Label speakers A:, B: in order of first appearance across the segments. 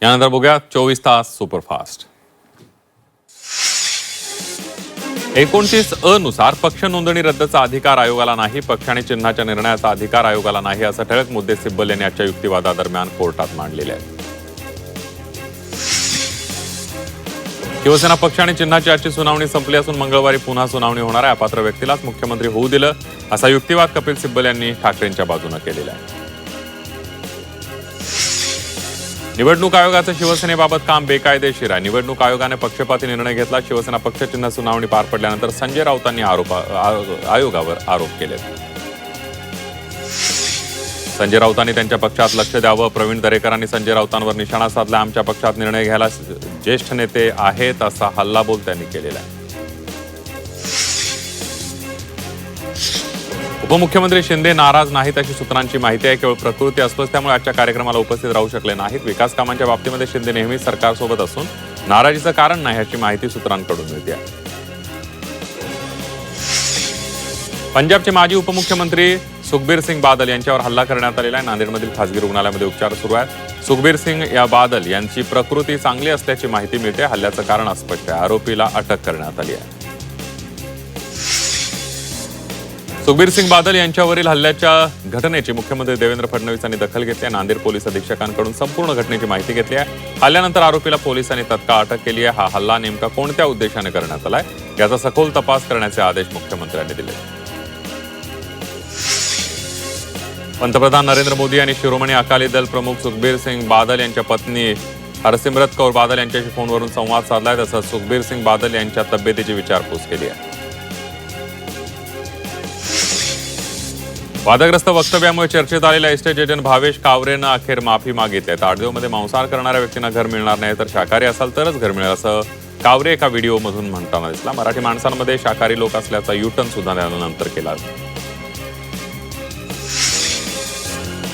A: यानंतर बघूया 24 तास सुपरफास्ट. 29 अ नुसार पक्ष नोंदणी रद्दचा अधिकार आयोगाला नाही, पक्ष आणि चिन्हाच्या निर्णयाचा अधिकार आयोगाला नाही, असं ठळक मुद्दे सिब्बल यांनी आजच्या युक्तिवादादरम्यान कोर्टात मांडलेले आहेत. शिवसेना पक्ष आणि चिन्हाची आजची सुनावणी संपली असून मंगळवारी पुन्हा सुनावणी होणार आहे. अपात्र व्यक्तीलाच मुख्यमंत्री होऊ दिलं असा युक्तिवाद कपिल सिब्बल यांनी ठाकरेंच्या बाजूने केलेला आहे. निवडणूक आयोगाचं शिवसेनेबाबत काम बेकायदेशीर आहे. निवडणूक आयोगाने पक्षपाती निर्णय घेतला. शिवसेना पक्ष चिन्ह सुनावणी पार पडल्यानंतर संजय राऊतांनी आयोगावर आरोप केले. संजय राऊतांनी त्यांच्या पक्षात लक्ष द्यावं. प्रवीण दरेकरांनी संजय राऊतांवर निशाणा साधला. आमच्या पक्षात निर्णय घ्यायला ज्येष्ठ नेते आहेत असा हल्लाबोल त्यांनी केलेला आहे. उपमुख्यमंत्री शिंदे नाराज नाहीत अशी सूत्रांची माहिती आहे. केवळ प्रकृती अस्वस्थ त्यामुळे आजच्या कार्यक्रमाला उपस्थित राहू शकले नाहीत. विकास कामांच्या बाबतीमध्ये शिंदे नेहमीच सरकारसोबत असून नाराजीचं कारण नाही अशी माहिती सूत्रांकडून मिळते आहे. पंजाबचे माजी उपमुख्यमंत्री सुखबीर सिंग बादल यांच्यावर हल्ला करण्यात आलेला आहे. नांदेडमधील खासगी रुग्णालयामध्ये उपचार सुरू आहेत. सुखबीर सिंग या बादल यांची प्रकृती चांगली असल्याची माहिती मिळते. हल्ल्याचं कारण अस्पष्ट आहे. आरोपीला अटक करण्यात आली आहे. सुखबीर सिंग बादल यांच्यावरील हल्ल्याच्या घटनेची मुख्यमंत्री देवेंद्र फडणवीस यांनी दखल घेतली आहे. नांदेड पोलीस अधीक्षकांकडून संपूर्ण घटनेची माहिती घेतली आहे. हल्ल्यानंतर आरोपीला पोलिसांनी तत्काळ अटक केली आहे. हा हल्ला नेमका कोणत्या उद्देशाने करण्यात आलाय याचा सखोल तपास करण्याचे आदेश मुख्यमंत्र्यांनी दिले. पंतप्रधान नरेंद्र मोदी यांनी शिरोमणी अकाली दल प्रमुख सुखबीर सिंग बादल यांच्या पत्नी हरसिमरत कौर बादल यांच्याशी फोनवरून संवाद साधलाय. तसंच सुखबीर सिंग बादल यांच्या तब्येतीची विचारपूस केली आहे. वादग्रस्त वक्तव्यामुळे चर्चेत आलेल्या इस्टेट एजंट भावेश कावरेनं अखेर माफी मागितली आहे. ताडदेवमध्ये मांसाहार करणाऱ्या व्यक्तींना घर मिळणार नाही, तर शाकाहारी असाल तरच घर मिळेल असं कावरे एका व्हिडिओमधून म्हणताना दिसला. मराठी माणसांमध्ये शाकाहारी लोक असल्याचा युटर्न सुद्धा त्यानंतर केला.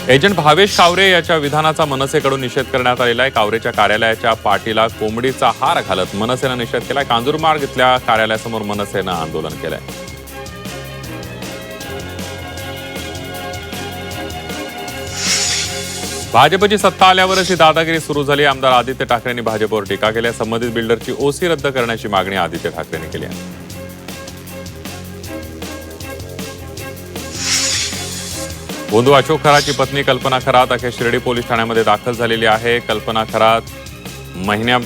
A: एजंट भावेश कावरे याच्या विधानाचा मनसेकडून निषेध करण्यात आलेला आहे. कावरेच्या कार्यालयाच्या पाठीला कोंबडीचा हार घालत मनसेनं निषेध केलाय. कांजूरमार्ग इथल्या कार्यालयासमोर मनसेनं आंदोलन केलंय. भाजपची सत्ता आल्यावरच ही दादागिरी सुरू झाली. आमदार आदित्य ठाकरेंनी भाजपवर टीका केली. संबंधित बिल्डरची ओसी रद्द करण्याची मागणी आदित्य ठाकरेंनी केली आहे. बोंधू अशोक खरातची पत्नी कल्पना खरात अखेर शिर्डी पोलीस ठाण्यामध्ये दाखल झालेली आहे. कल्पना खरात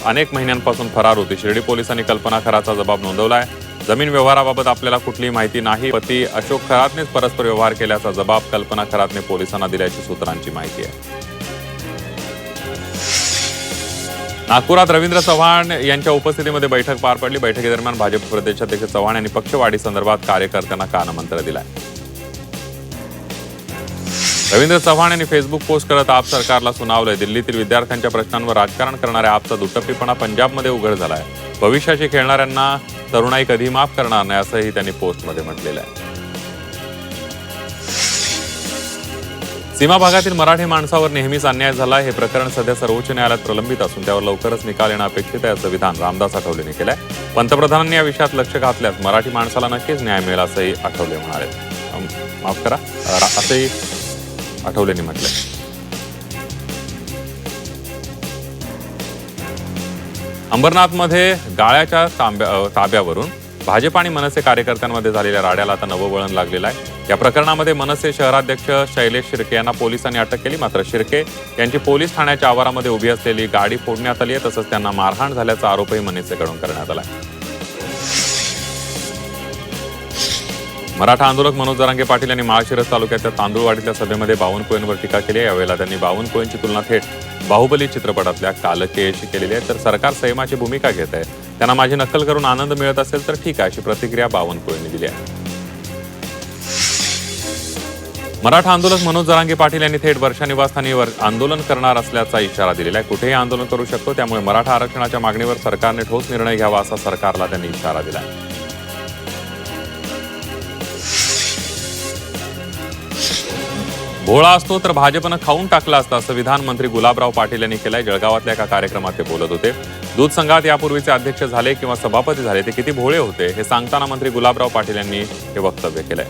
A: अनेक महिन्यांपासून फरार होती. शिर्डी पोलिसांनी कल्पना खरातचा जबाब नोंदवलाय. जमीन व्यवहाराबाबत आपल्याला कुठलीही माहिती नाही. पती अशोक खरातनेच परस्पर व्यवहार केल्याचा जबाब कल्पना खरातने पोलिसांना दिल्याची सूत्रांची माहिती आहे. नागपुरात रवींद्र चव्हाण यांच्या उपस्थितीमध्ये बैठक पार पडली. बैठकीदरम्यान भाजप प्रदेशाध्यक्ष चव्हाण यांनी पक्षवाढी संदर्भात कार्यकर्त्यांना कानमंत्र दिलाय. रवींद्र चव्हाण यांनी फेसबुक पोस्ट करत आप सरकारला सुनावलंय. दिल्लीतील विद्यार्थ्यांच्या प्रश्नांवर राजकारण करणाऱ्या आपचा दुटप्पीपणा पंजाबमध्ये उघड झालाय. भविष्याशी खेळणाऱ्यांना तरुणाई कधी माफ करणार नाही असंही त्यांनी पोस्टमध्ये म्हटलेलं आहे. सीमा भागातील मराठी माणसावर नेहमीच अन्याय झाला. हे प्रकरण सध्या सर्वोच्च न्यायालयात प्रलंबित असून त्यावर लवकरच निकाल येणं अपेक्षित आहे असं विधान रामदास आठवलेंनी केलंय. पंतप्रधानांनी या विषयात लक्ष घातल्यास मराठी माणसाला नक्कीच न्याय मिळेल असंही आठवले म्हणाले. माफ करा असंही आठवलेंनी म्हटलंय. अंबरनाथमध्ये गाळ्याच्या ताब्यावरून भाजप आणि मनसे कार्यकर्त्यांमध्ये झालेल्या राड्याला आता नवं वळण लागलेलं आहे. या प्रकरणामध्ये मनसे शहराध्यक्ष शैलेश शिर्के यांना पोलिसांनी अटक केली. मात्र शिर्के यांची पोलीस ठाण्याच्या आवारामध्ये उभी असलेली गाडी फोडण्यात आली आहे. तसंच त्यांना मारहाण झाल्याचा आरोपही मनसेकडून करण्यात आला. मराठा आंदोलक मनोज जरांगे पाटील यांनी माळशिरस तालुक्याच्या तांदूळवाडीतल्या सभेमध्ये बावनकुळेंवर टीका केली आहे. यावेळेला त्यांनी बावनकुळेंची तुलना थेट बाहुबली चित्रपटातल्या कालकेशी केलेली आहे. तर सरकार संयमाची भूमिका घेत आहे. त्यांना माझी नक्कल करून आनंद मिळत असेल तर ठीक आहे अशी प्रतिक्रिया बावनकुळेंनी दिली आहे. मराठा आंदोलक मनोज जरांगे पाटील यांनी थेट वर्षा निवासस्थानी आंदोलन करणार असल्याचा इशारा दिलेला आहे. कुठेही आंदोलन करू शकतो, त्यामुळे मराठा आरक्षणाच्या मागणीवर सरकारने ठोस निर्णय घ्यावा असा सरकारला त्यांनी इशारा दिला. भोळा असतो तर भाजपनं खाऊन टाकला असता असं विधान मंत्री गुलाबराव पाटील यांनी केलंय. जळगावातल्या एका कार्यक्रमात ते बोलत होते. दूध संघात यापूर्वीचे अध्यक्ष झाले किंवा सभापती झाले ते किती भोळे होते हे सांगताना मंत्री गुलाबराव पाटील यांनी हे वक्तव्य केलंय.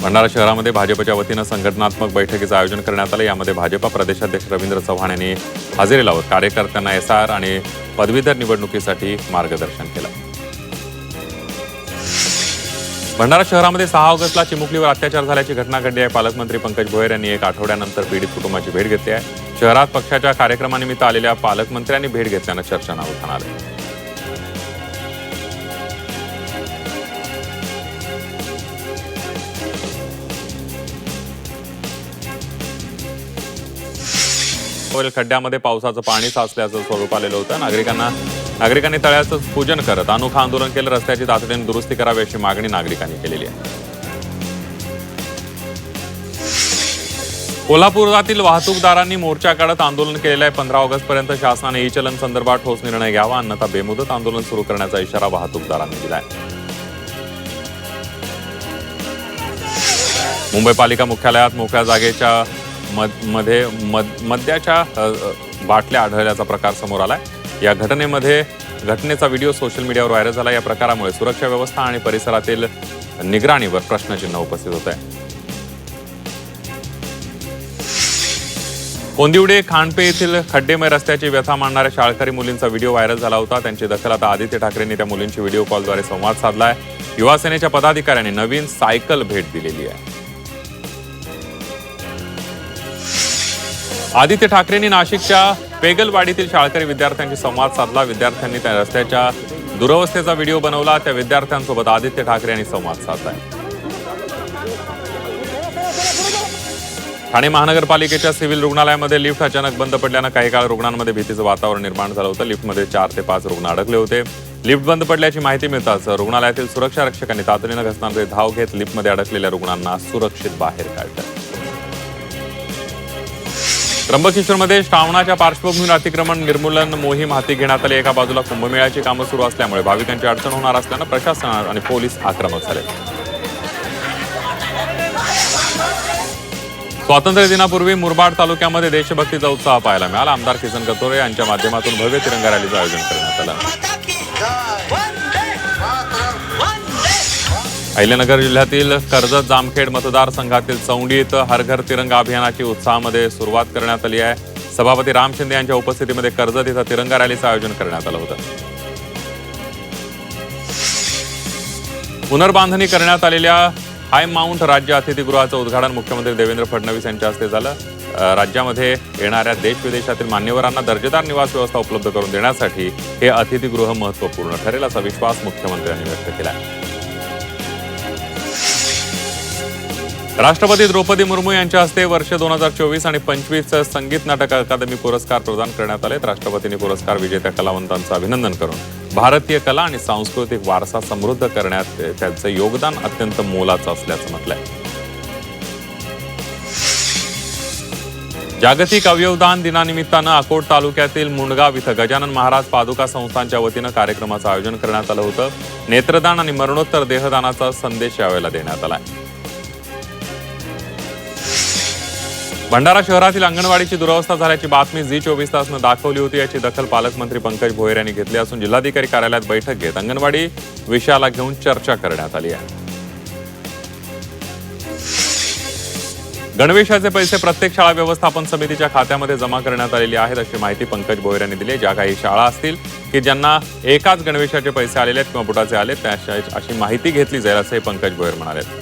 A: भंडारा शहरामध्ये भाजपच्या वतीनं संघटनात्मक बैठकीचं आयोजन करण्यात आलं. यामध्ये भाजपा प्रदेशाध्यक्ष रवींद्र चव्हाण यांनी हजेरी लावत कार्यकर्त्यांना SIR आणि पदवीधर निवडणुकीसाठी मार्गदर्शन केलं. भंडारा शहरामध्ये 6 ऑगस्टला चिमुकलीवर अत्याचार झाल्याची घटना घडली आहे. पालकमंत्री पंकज भोयर यांनी 1 आठवड्यानंतर पीडित कुटुंबाची भेट घेतली आहे. शहरात पक्षाच्या कार्यक्रमानिमित्त आलेल्या पालकमंत्र्यांनी भेट घेतल्यानं चर्चांना उधाण आलं. खड्ड्यामध्ये पावसाचं पाणी साचल्याचं स्वरूप आलेलं होतं. नागरिकांनी तळ्याचं पूजन करत अनोखं आंदोलन केलं. रस्त्याची तातडीने दुरुस्ती करावी अशी मागणी नागरिकांनी केलेली आहे. कोल्हापुरातील वाहतूकदारांनी मोर्चा काढत आंदोलन केलेलं आहे. 15 ऑगस्टपर्यंत शासनाने ई-चलन संदर्भात ठोस निर्णय घ्यावा, अन्यथा बेमुदत आंदोलन सुरू करण्याचा इशारा वाहतूकदारांनी दिलाय. मुंबई पालिका मुख्यालयात मोकळ्या जागेच्या मध्ये मद्याच्या बाटल्या आढळल्याचा प्रकार समोर आलाय. या घटनेचा व्हिडिओ सोशल मीडियावर व्हायरल झाला. या प्रकारामुळे सुरक्षा व्यवस्था आणि परिसरातील निगराणीवर प्रश्नचिन्ह उपस्थित होत आहे. कोंदिवडे खांडपे येथील खड्डेमय रस्त्याची व्यथा मांडणाऱ्या शाळकरी मुलींचा व्हिडिओ व्हायरल झाला होता. त्यांची दखल आता आदित्य ठाकरेंनी त्या मुलींची व्हिडिओ कॉलद्वारे संवाद साधलाय. युवा सेनेच्या पदाधिकाऱ्यांनी नवीन सायकल भेट दिलेली आहे. आदित्य ठाकरेंनी नाशिकच्या पेगलवाडीतील शाळकरी विद्यार्थ्यांशी संवाद साधला. विद्यार्थ्यांनी त्या रस्त्याच्या दुरवस्थेचा व्हिडिओ बनवला. त्या विद्यार्थ्यांसोबत आदित्य ठाकरे यांनी संवाद साधलाय. ठाणे महानगरपालिकेच्या सिव्हिल रुग्णालयामध्ये लिफ्ट अचानक बंद पडल्यानं काही काळ रुग्णांमध्ये भीतीचं वातावरण निर्माण झालं होतं. लिफ्टमध्ये 4 ते 5 रुग्ण अडकले होते. लिफ्ट बंद पडल्याची माहिती मिळताच रुग्णालयातील सुरक्षा रक्षकांनी तातडीनं घटनास्थळी धाव घेत लिफ्टमध्ये अडकलेल्या रुग्णांना सुरक्षित बाहेर काढलं. त्र्यंबकेश्वरमध्ये श्रावणाच्या पार्श्वभूमीवर अतिक्रमण निर्मूलन मोहीम हाती घेण्यात आली. एका बाजूला कुंभमेळ्याची कामं सुरू असल्यामुळे भाविकांची अडचण होणार असल्यानं प्रशासन आणि पोलीस आक्रमक झाले. स्वातंत्र्य दिनापूर्वी मुरबाड तालुक्यामध्ये देशभक्तीचा उत्साह पाहायला मिळाला. आमदार किसन कथोरे यांच्या माध्यमातून भव्य तिरंगा रॅलीचं आयोजन करण्यात आलं. अहिल्यानगर जिल्ह्यातील कर्जत जामखेड मतदारसंघातील चौंडी इथं हर घर तिरंगा अभियानाची उत्साहामध्ये सुरुवात करण्यात आली आहे. सभापती राम शिंदे यांच्या उपस्थितीमध्ये कर्जत इथं तिरंगा रॅलीचं आयोजन करण्यात आलं होतं. पुनर्बांधणी करण्यात आलेल्या हाय माउंट राज्य अतिथीगृहाचं उद्घाटन मुख्यमंत्री देवेंद्र फडणवीस यांच्या हस्ते झालं. राज्यामध्ये येणाऱ्या देश-विदेशातील मान्यवरांना दर्जेदार निवास व्यवस्था उपलब्ध करून देण्यासाठी हे अतिथीगृह महत्त्वपूर्ण ठरेल असा विश्वास मुख्यमंत्र्यांनी व्यक्त केला. राष्ट्रपती द्रौपदी मुर्मू यांच्या हस्ते वर्ष 2024 आणि 25 संगीत नाटक अकादमी पुरस्कार प्रदान करण्यात आले. राष्ट्रपतींनी पुरस्कार विजेत्या कलावंतांचं अभिनंदन करून भारतीय कला आणि सांस्कृतिक वारसा समृद्ध करण्यात त्यांचं योगदान अत्यंत मोलाचं असल्याचं म्हटलंय. जागतिक अवयवदान दिनानिमित्तानं अकोट तालुक्यातील मुंडगाव इथं गजानन महाराज पादुका संस्थांच्या वतीनं कार्यक्रमाचं आयोजन करण्यात आलं होतं. नेत्रदान आणि मरणोत्तर देहदानाचा संदेश यावेळेला देण्यात आला. भंडारा शहरातील अंगणवाडीची दुरवस्था झाल्याची बातमी झी24 तासनं दाखवली होती. याची दखल पालकमंत्री पंकज भोयर यांनी घेतली असून जिल्हाधिकारी कार्यालयात बैठक घेत अंगणवाडी विषयाला घेऊन चर्चा करण्यात आली आहे. गणवेशाचे पैसे प्रत्येक शाळा व्यवस्थापन समितीच्या खात्यामध्ये जमा करण्यात आलेली आहेत अशी माहिती पंकज भोयर यांनी दिली. ज्या काही शाळा असतील की ज्यांना एकाच गणवेशाचे पैसे आलेले आहेत किंवा बुटाचे आले अशी माहिती घेतली जाईल असंही पंकज भोयर म्हणाले.